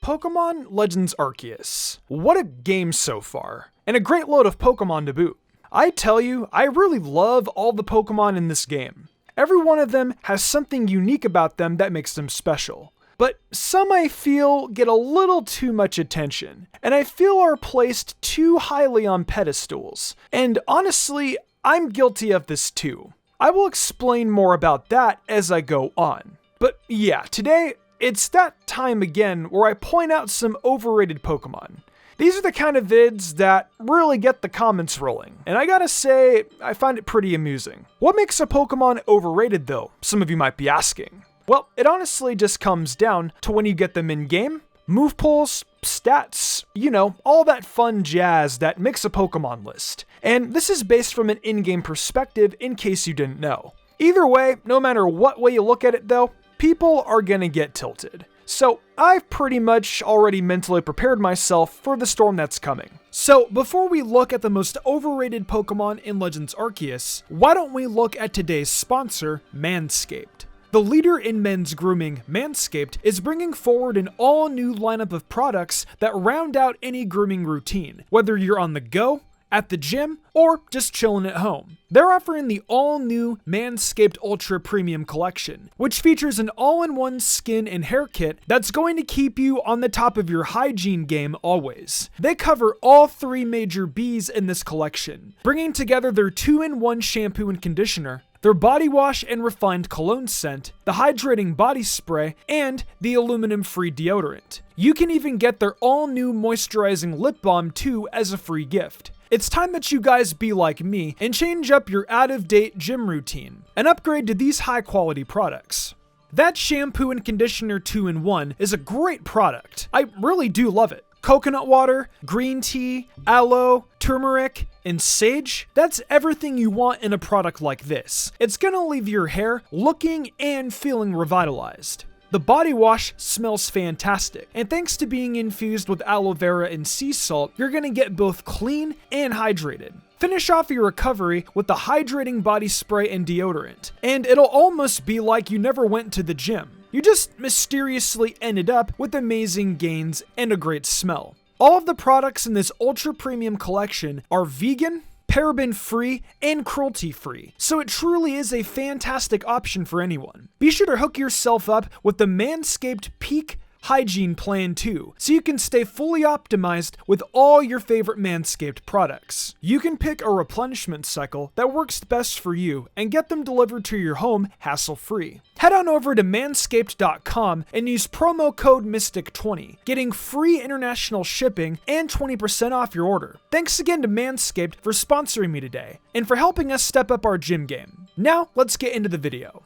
Pokémon Legends Arceus. What a game so far, and a great load of Pokémon to boot. I tell you, I really love all the Pokémon in this game. Every one of them has something unique about them that makes them special. But some I feel get a little too much attention, and I feel are placed too highly on pedestals. And honestly, I'm guilty of this too. I will explain more about that as I go on. But yeah, today, it's that time again where I point out some overrated Pokemon. These are the kind of vids that really get the comments rolling, and I gotta say, I find it pretty amusing. What makes a Pokemon overrated though, some of you might be asking? Well, it honestly just comes down to when you get them in-game, move pulls, stats, you know, all that fun jazz that makes a Pokemon list. And this is based from an in-game perspective in case you didn't know. Either way, no matter what way you look at it though, people are gonna get tilted. So I've pretty much already mentally prepared myself for the storm that's coming. So before we look at the most overrated Pokemon in Legends Arceus, why don't we look at today's sponsor, Manscaped. The leader in men's grooming, Manscaped, is bringing forward an all-new lineup of products that round out any grooming routine, whether you're on the go, at the gym, or just chilling at home. They're offering the all-new Manscaped Ultra Premium Collection, which features an all-in-one skin and hair kit that's going to keep you on the top of your hygiene game always. They cover all three major B's in this collection, bringing together their 2-in-1 shampoo and conditioner, their body wash and refined cologne scent, the hydrating body spray, and the aluminum-free deodorant. You can even get their all-new moisturizing lip balm too as a free gift. It's time that you guys be like me and change up your out-of-date gym routine and upgrade to these high-quality products. That shampoo and conditioner 2-in-1 is a great product. I really do love it. Coconut water, green tea, aloe, turmeric, and sage. That's everything you want in a product like this. It's gonna leave your hair looking and feeling revitalized. The body wash smells fantastic, and thanks to being infused with aloe vera and sea salt, you're gonna get both clean and hydrated. Finish off your recovery with the hydrating body spray and deodorant, and it'll almost be like you never went to the gym. You just mysteriously ended up with amazing gains and a great smell. All of the products in this ultra premium collection are vegan, paraben-free, and cruelty-free, so it truly is a fantastic option for anyone. Be sure to hook yourself up with the Manscaped Peak Hygiene Plan too, so you can stay fully optimized with all your favorite Manscaped products. You can pick a replenishment cycle that works best for you and get them delivered to your home hassle-free. Head on over to manscaped.com and use promo code MYSTIC20, getting free international shipping and 20% off your order. Thanks again to Manscaped for sponsoring me today and for helping us step up our gym game. Now, let's get into the video.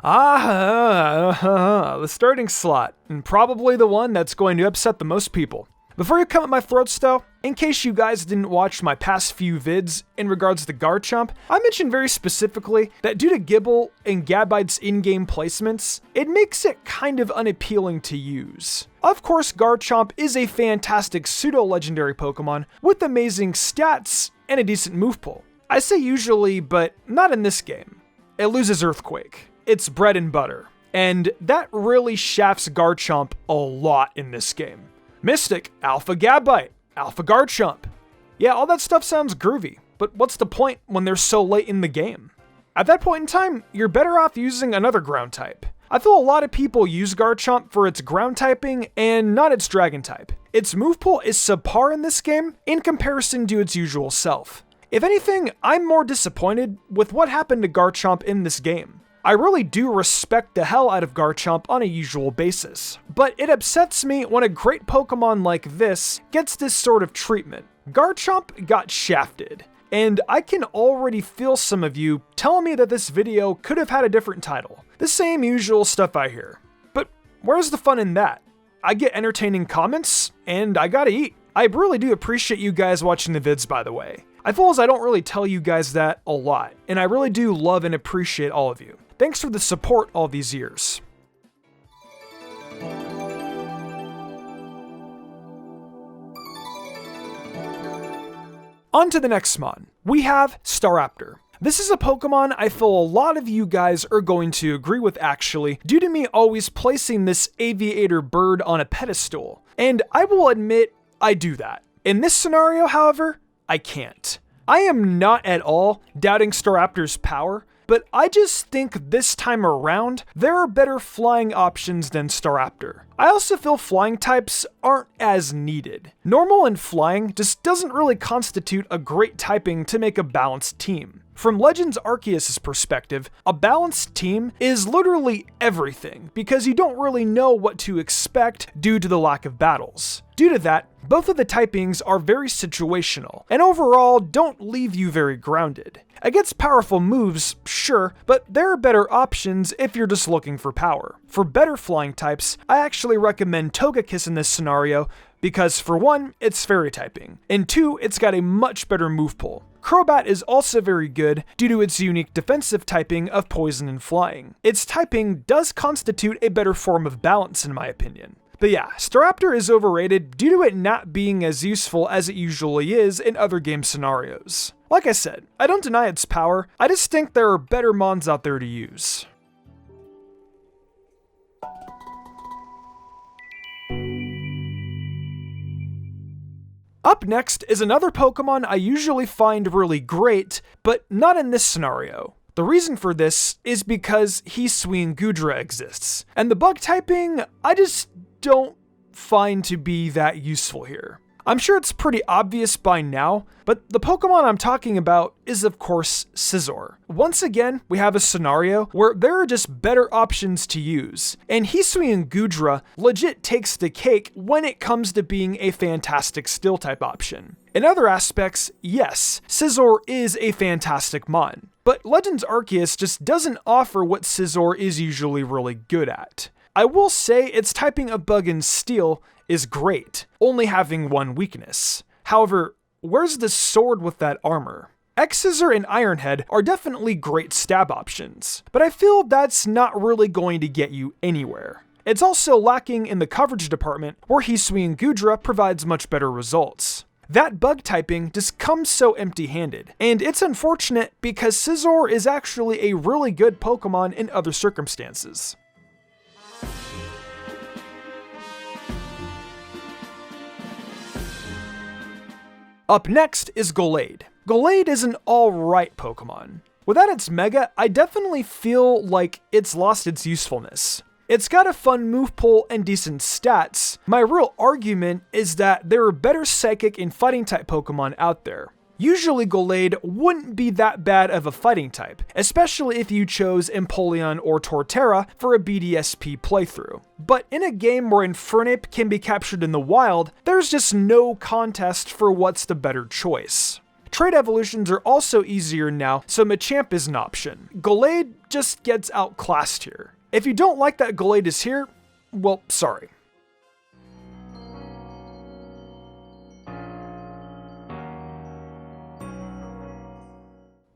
The starting slot, and probably the one that's going to upset the most people. Before you come at my throats though, in case you guys didn't watch my past few vids in regards to Garchomp, I mentioned very specifically that due to Gible and Gabite's in-game placements, it makes it kind of unappealing to use. Of course, Garchomp is a fantastic pseudo-legendary Pokemon with amazing stats and a decent move pool. I say usually, but not in this game. It loses Earthquake. It's bread and butter, and that really shafts Garchomp a lot in this game. Mystic, Alpha Gabite, Alpha Garchomp. Yeah, all that stuff sounds groovy, but what's the point when they're so late in the game? At that point in time, you're better off using another ground type. I feel a lot of people use Garchomp for its ground typing and not its dragon type. Its move pool is subpar in this game in comparison to its usual self. If anything, I'm more disappointed with what happened to Garchomp in this game. I really do respect the hell out of Garchomp on a usual basis, but it upsets me when a great Pokemon like this gets this sort of treatment. Garchomp got shafted, and I can already feel some of you telling me that this video could have had a different title. The same usual stuff I hear. But where's the fun in that? I get entertaining comments, and I gotta eat. I really do appreciate you guys watching the vids, by the way. I feel as I don't really tell you guys that a lot, and I really do love and appreciate all of you. Thanks for the support all these years. On to the next mon. We have Staraptor. This is a Pokemon I feel a lot of you guys are going to agree with actually, due to me always placing this aviator bird on a pedestal. And I will admit, I do that. In this scenario, however, I can't. I am not at all doubting Staraptor's power, but I just think this time around, there are better flying options than Staraptor. I also feel flying types aren't as needed. Normal and flying just doesn't really constitute a great typing to make a balanced team. From Legends Arceus' perspective, a balanced team is literally everything because you don't really know what to expect due to the lack of battles. Due to that, both of the typings are very situational, and overall don't leave you very grounded. Against powerful moves, sure, but there are better options if you're just looking for power. For better flying types, I actually recommend Togekiss in this scenario because for one, it's fairy typing, and two, it's got a much better move pool. Crobat is also very good due to its unique defensive typing of poison and flying. Its typing does constitute a better form of balance in my opinion. But yeah, Staraptor is overrated due to it not being as useful as it usually is in other game scenarios. Like I said, I don't deny its power, I just think there are better mons out there to use. Up next is another Pokemon I usually find really great, but not in this scenario. The reason for this is because Hisui Gudra exists, and the bug typing I just don't find to be that useful here. I'm sure it's pretty obvious by now, but the Pokemon I'm talking about is of course Scizor. Once again, we have a scenario where there are just better options to use, and Hisui Gudra legit takes the cake when it comes to being a fantastic Steel type option. In other aspects, yes, Scizor is a fantastic mon, but Legends Arceus just doesn't offer what Scizor is usually really good at. I will say its typing of Bug and Steel is great, only having one weakness. However, where's the sword with that armor? X-Scissor and Ironhead are definitely great stab options, but I feel that's not really going to get you anywhere. It's also lacking in the coverage department, where Hisui Gudra provides much better results. That bug typing just comes so empty-handed, and it's unfortunate because Scizor is actually a really good Pokemon in other circumstances. Up next is Golade. Golade is an alright Pokemon. Without its Mega, I definitely feel like it's lost its usefulness. It's got a fun move pool and decent stats. My real argument is that there are better Psychic and Fighting type Pokemon out there. Usually Golade wouldn't be that bad of a fighting type, especially if you chose Empoleon or Torterra for a BDSP playthrough. But in a game where Infernape can be captured in the wild, there's just no contest for what's the better choice. Trade evolutions are also easier now, so Machamp is an option. Golade just gets outclassed here. If you don't like that Golade is here, well, sorry.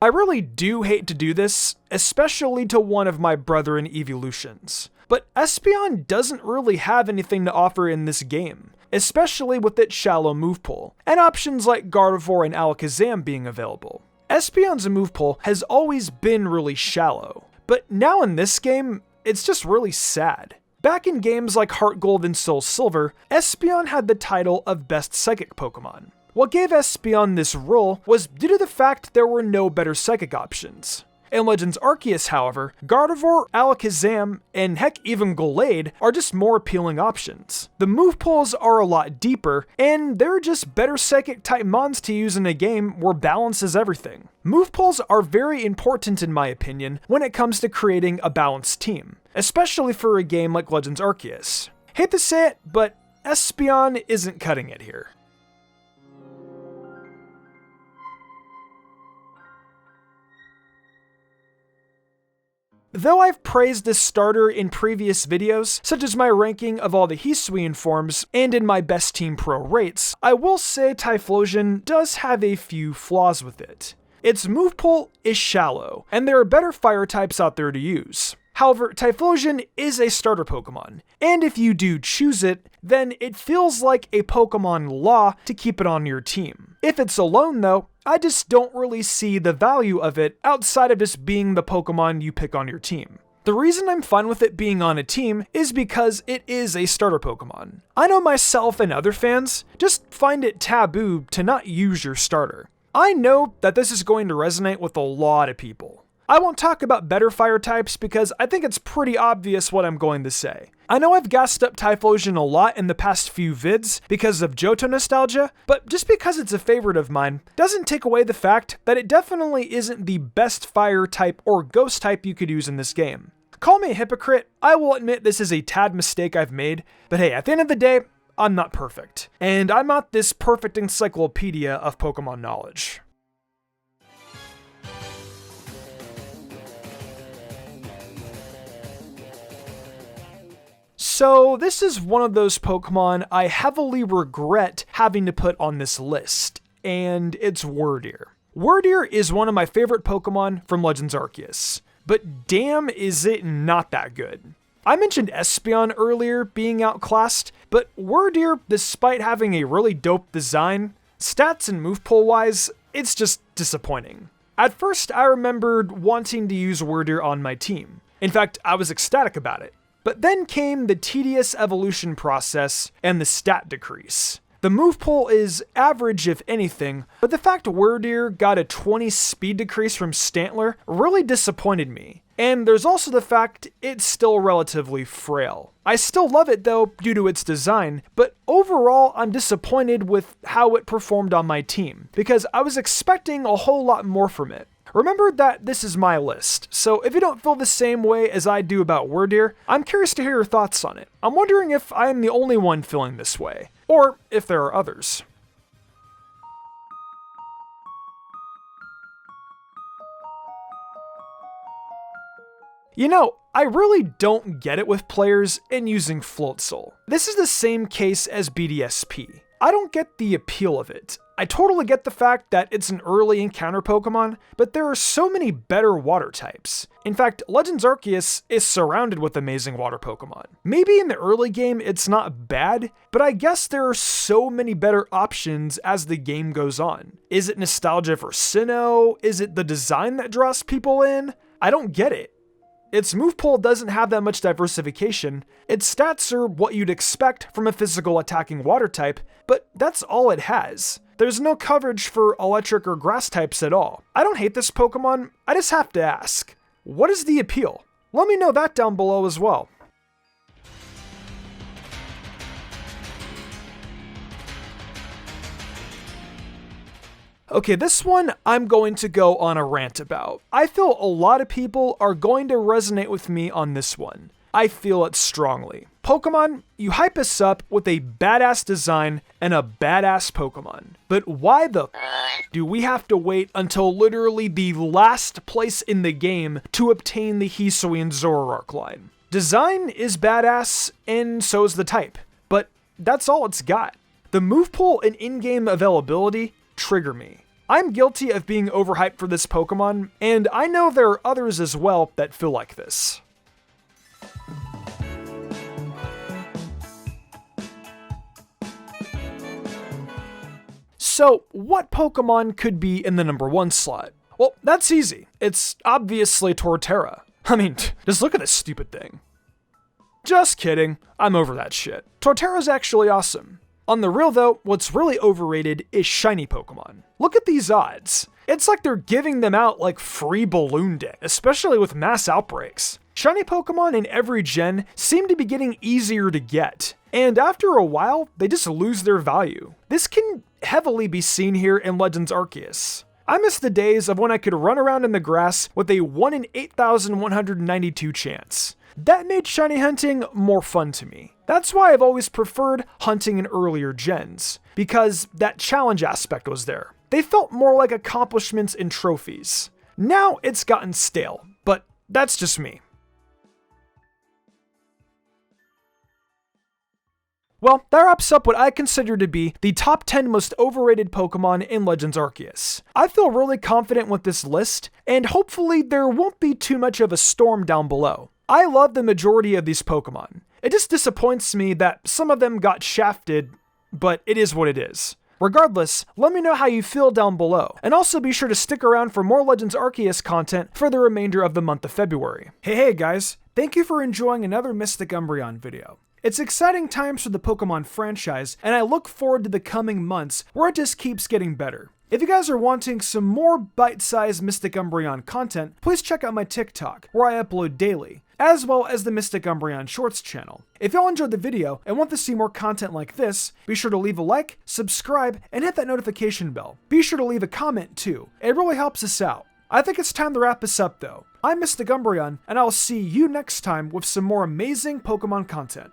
I really do hate to do this, especially to one of my brethren evolutions, but Espeon doesn't really have anything to offer in this game, especially with its shallow move pool, and options like Gardevoir and Alakazam being available. Espeon's move pool has always been really shallow, but now in this game, it's just really sad. Back in games like Heart Gold and Soul Silver, Espeon had the title of Best Psychic Pokemon. What gave Espeon this role was due to the fact there were no better Psychic options. In Legends Arceus, however, Gardevoir, Alakazam, and heck even Golade are just more appealing options. The move pools are a lot deeper, and there are just better Psychic type mons to use in a game where balance is everything. Move pools are very important in my opinion when it comes to creating a balanced team, especially for a game like Legends Arceus. Hate to say it, but Espeon isn't cutting it here. Though I've praised this starter in previous videos, such as my ranking of all the Hisuian forms and in my best team pro rates, I will say Typhlosion does have a few flaws with it. Its move pool is shallow, and there are better fire types out there to use. However, Typhlosion is a starter Pokemon, and if you do choose it, then it feels like a Pokemon law to keep it on your team. If it's alone though, I just don't really see the value of it outside of just being the Pokemon you pick on your team. The reason I'm fine with it being on a team is because it is a starter Pokemon. I know myself and other fans just find it taboo to not use your starter. I know that this is going to resonate with a lot of people. I won't talk about better fire types because I think it's pretty obvious what I'm going to say. I know I've gassed up Typhlosion a lot in the past few vids because of Johto nostalgia, but just because it's a favorite of mine doesn't take away the fact that it definitely isn't the best fire type or ghost type you could use in this game. Call me a hypocrite, I will admit this is a tad mistake I've made, but hey, at the end of the day, I'm not perfect. And I'm not this perfect encyclopedia of Pokemon knowledge. So this is one of those Pokemon I heavily regret having to put on this list, and it's Wordeer. Wordeer is one of my favorite Pokemon from Legends Arceus, but damn is it not that good. I mentioned Espeon earlier being outclassed, but Wordeer, despite having a really dope design, stats and move pool wise, it's just disappointing. At first I remembered wanting to use Wordeer on my team. In fact, I was ecstatic about it. But then came the tedious evolution process and the stat decrease. The move pool is average if anything, but the fact Wordeer got a 20 speed decrease from Stantler really disappointed me. And there's also the fact it's still relatively frail. I still love it though due to its design, but overall I'm disappointed with how it performed on my team, because I was expecting a whole lot more from it. Remember that this is my list, so if you don't feel the same way as I do about Wordeer, I'm curious to hear your thoughts on it. I'm wondering if I am the only one feeling this way, or if there are others. You know, I really don't get it with players in using Floatzel. This is the same case as BDSP. I don't get the appeal of it. I totally get the fact that it's an early encounter Pokemon, but there are so many better water types. In fact, Legends Arceus is surrounded with amazing water Pokemon. Maybe in the early game it's not bad, but I guess there are so many better options as the game goes on. Is it nostalgia for Sinnoh? Is it the design that draws people in? I don't get it. Its move pool doesn't have that much diversification. Its stats are what you'd expect from a physical attacking water type, but that's all it has. There's no coverage for electric or grass types at all. I don't hate this Pokemon, I just have to ask, what is the appeal? Let me know that down below as well. Okay, this one I'm going to go on a rant about. I feel a lot of people are going to resonate with me on this one. I feel it strongly. Pokemon, you hype us up with a badass design and a badass Pokemon. But why the do we have to wait until literally the last place in the game to obtain the Hisuian Zoroark line? Design is badass, and so is the type. But that's all it's got. The move pool and in-game availability trigger me. I'm guilty of being overhyped for this Pokemon, and I know there are others as well that feel like this. So, what Pokemon could be in the number 1 slot? Well, that's easy. It's obviously Torterra. I mean, just look at this stupid thing. Just kidding, I'm over that shit. Torterra's actually awesome. On the real though, what's really overrated is shiny Pokemon. Look at these odds. It's like they're giving them out like free Balloon Day, especially with mass outbreaks. Shiny Pokemon in every gen seem to be getting easier to get, and after a while, they just lose their value. This can heavily be seen here in Legends Arceus. I miss the days of when I could run around in the grass with a 1 in 8,192 chance. That made shiny hunting more fun to me. That's why I've always preferred hunting in earlier gens, because that challenge aspect was there. They felt more like accomplishments and trophies. Now it's gotten stale, but that's just me. Well, that wraps up what I consider to be the top 10 most overrated Pokemon in Legends Arceus. I feel really confident with this list, and hopefully there won't be too much of a storm down below. I love the majority of these Pokemon. It just disappoints me that some of them got shafted, but it is what it is. Regardless, let me know how you feel down below, and also be sure to stick around for more Legends Arceus content for the remainder of the month of February. Hey guys, thank you for enjoying another Mystic Umbreon video. It's exciting times for the Pokemon franchise, and I look forward to the coming months where it just keeps getting better. If you guys are wanting some more bite-sized Mystic Umbreon content, please check out my TikTok, where I upload daily, as well as the Mystic Umbreon Shorts channel. If y'all enjoyed the video and want to see more content like this, be sure to leave a like, subscribe, and hit that notification bell. Be sure to leave a comment too. It really helps us out. I think it's time to wrap this up though. I'm Mystic Umbreon, and I'll see you next time with some more amazing Pokemon content.